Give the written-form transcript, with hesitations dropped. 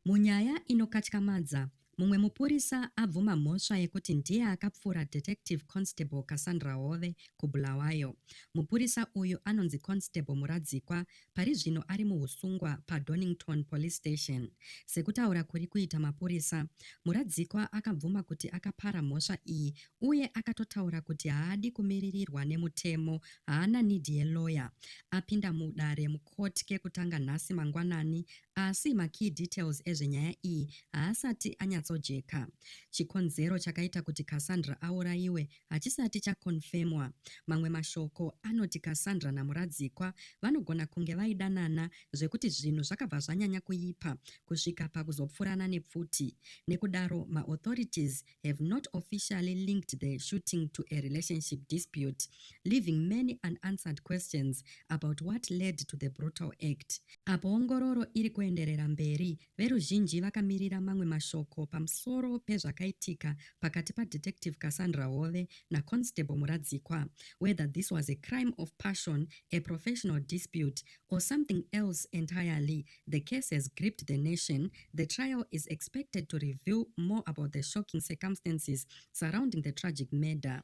Munyaya inokatyamadza, mumwe mupurisa abvuma mhosva yekuti ndiye akapfura Detective Constable Cassandra Hove kuBulawayo. Mupurisa uyu anonzi Constable Muradzikwa, pari zvino ari muhusungwa paDonington Police Station. Sekutaura kuri kuita mapurisa, Muradzikwa akabvuma kuti akapara mhosva iyi uye akatotaura kuti haadi kumiririrwa nemutemo, haana nidhi yeloya. Apinda mudare mukoti kekutanga nhasi mangwanani, asi makey details ezvenyaya iyi haasati anyatsojeka. Chikonzero chakaita kuti Cassandra aurayiwe hachisati chakonfemwa. Mamwe mashoko anoti Cassandra naMuradzikwa vanogona kunge vaidanana zvekuti zvinhu zvakabva zvanyanya kuipa kusvika pakuzopfurana Nepfuti. Nekudaro, ma-authorities have not officially linked the shooting to a relationship dispute, leaving many unanswered questions about what led to the brutal act. Apo ongororo iri kuenderera mberi, veruzhinji vakamirira mamwe mashoko pamusoro pezvakaitika pakati paDetective Cassandra Hove naConstable Muradzikwa, whether this was a crime of passion, a professional dispute, or something else entirely. The case has gripped the nation. The trial is expected to reveal more about the shocking circumstances surrounding the tragic murder.